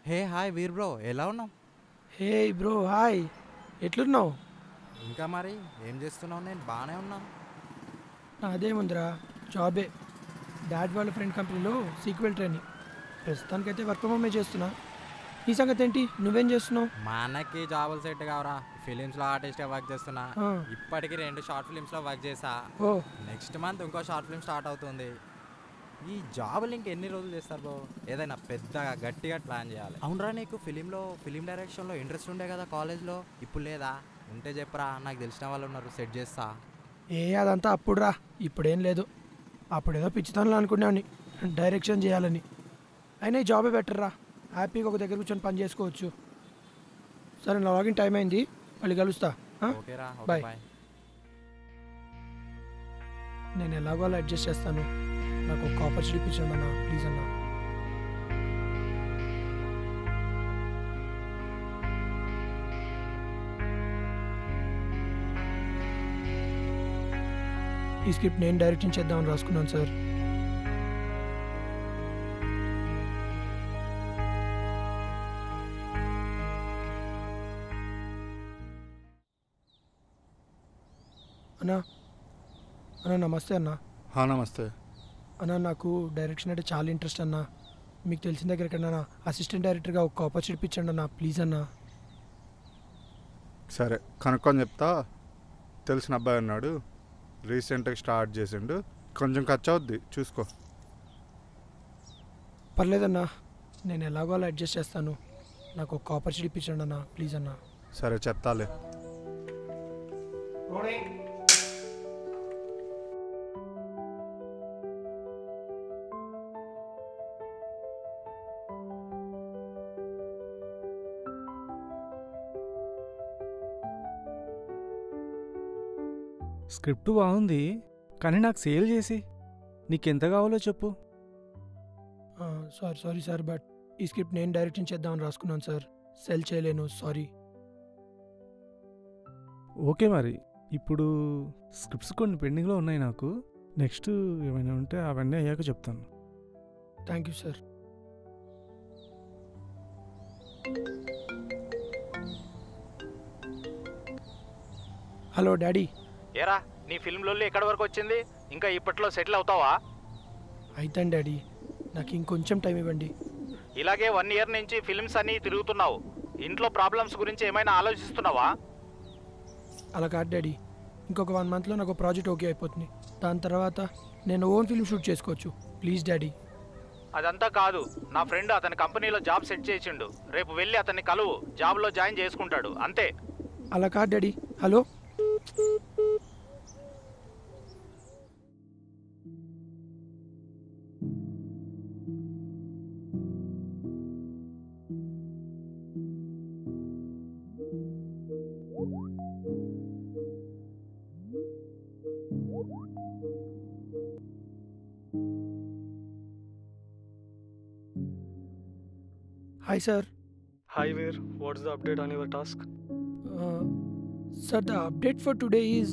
Hey hi వీర్ bro, ఎలా ఉన్నావు? Hey bro hi. ఎట్లున్నావు? ఇంకా మరి ఏం చేస్తున్నావు? నేను బాగానే ఉన్నాను. అదేముందిరా, జాబే. డాడ్ వాళ్ళ ఫ్రెండ్ కంపెనీలో సీక్వెల్ ట్రైనింగ్. ప్రస్తుతానికైతే వర్క్ ఫ్రమ్ హోమే చేస్తున్నా. నీ సంగతి ఏంటి? నువ్వేం చేస్తున్నావు? మనకి జాబులు సెట్ కావరా. ఫిలిమ్స్లో ఆర్టిస్ట్గా వర్క్ చేస్తున్నా. ఆ, ఇప్పటికి 2 షార్ట్ ఫిలిమ్స్లో వర్క్ చేసా. ఓ నెక్స్ట్ మంత్ ఇంకో షార్ట్ ఫిల్మ్ స్టార్ట్ అవుతుంది. ఈ జాబులు ఇంకెన్ని రోజులు చేస్తారు బ్రో? ఏదైనా పెద్దగా గట్టిగా ప్లాన్ చేయాలి. అవునరా, నీకు ఫిలిం డైరెక్షన్లో ఇంట్రెస్ట్ ఉండే కదా కాలేజ్లో, ఇప్పుడు లేదా? ఉంటే చెప్పరా, నాకు తెలిసిన వాళ్ళు ఉన్నారు, సెట్ చేస్తా. అదంతా అప్పుడురా, ఇప్పుడేం లేదు. అప్పుడేదో పిచ్చితనంలో అనుకున్నాను డైరెక్షన్ చేయాలని. అయినా ఈ జాబే బెటర్ రా. హ్యాపీగా ఒక దగ్గర కూర్చొని పని చేసుకోవచ్చు. సరే, నా లాగిన్ టైం అయింది, మళ్ళీ కలుస్తా. ఓకేరా, ఓకే బాయ్. బాయ్. నేను ఎలాగో అలా అడ్జస్ట్ చేస్తాను. నాకు ఒక ఆపర్చునిటీ ఇప్పించండి అన్న, ప్లీజ్ అన్న. ఈ స్క్రిప్ట్ నేను డైరెక్షన్ చేద్దామని రాసుకున్నాను సార్. అన్నా, అన్న నమస్తే అన్న. నమస్తే. అన్న, నాకు డైరెక్షన్ అంటే చాలా ఇంట్రెస్ట్ అన్న. మీకు తెలిసిన దగ్గర ఎక్కడన్నా అసిస్టెంట్ డైరెక్టర్గా ఒక ఆపర్చునిటీ ఇప్పించండి అన్న, ప్లీజ్ అన్న. సరే, కనుక్కొని చెప్తా. తెలిసిన అబ్బాయి ఉన్నాడు, రీసెంట్గా స్టార్ట్ చేసిండు. కొంచెం ఖర్చు అవుద్ది, చూసుకో. పర్లేదన్నా, నేను ఎలాగో అలా అడ్జస్ట్ చేస్తాను. నాకు ఒక ఆపర్చునిటీ ఇప్పించండి అన్న, ప్లీజ్ అన్న. సరే, చెప్తాలే. స్క్రిప్ట్ బాగుంది, కానీ నాకు సేల్ చేసి నీకెంత కావాలో చెప్పు. సారీ సార్, బట్ ఈ స్క్రిప్ట్ నేను డైరెక్షన్ చేద్దామని రాసుకున్నాను సార్. సెల్ చేయలేను, సారీ. ఓకే మరి, ఇప్పుడు స్క్రిప్ట్స్ కొన్ని పెండింగ్లో ఉన్నాయి నాకు. నెక్స్ట్ ఏమైనా ఉంటే అవన్నీ అయ్యాక చెప్తాను. Thank you sir. Hello daddy. ఏరా, నీ ఫిల్మ్లో ఎక్కడి వరకు వచ్చింది? ఇంకా ఇప్పట్లో సెటిల్ అవుతావా? అయితాను డాడీ, నాకు ఇంకొంచెం టైం ఇవ్వండి. ఇలాగే 1 ఇయర్ నుంచి ఫిల్మ్స్ అన్నీ తిరుగుతున్నావు. ఇంట్లో ప్రాబ్లమ్స్ గురించి ఏమైనా ఆలోచిస్తున్నావా? అలా కాదు డాడీ, ఇంకొక 1 మంత్లో నాకు ప్రాజెక్ట్ ఓకే అయిపోతుంది. దాని తర్వాత నేను ఓన్ ఫిల్మ్ షూట్ చేసుకోవచ్చు. Please daddy. అదంతా కాదు, నా ఫ్రెండ్ అతని కంపెనీలో జాబ్ సెట్ చేసిండు. రేపు వెళ్ళి అతన్ని కలువు, జాబ్లో జాయిన్ చేసుకుంటాడు, అంతే. అలా కాదు daddy. Hello. Hi sir. Hi Veer, what's the update on your task? Sir, the update for today is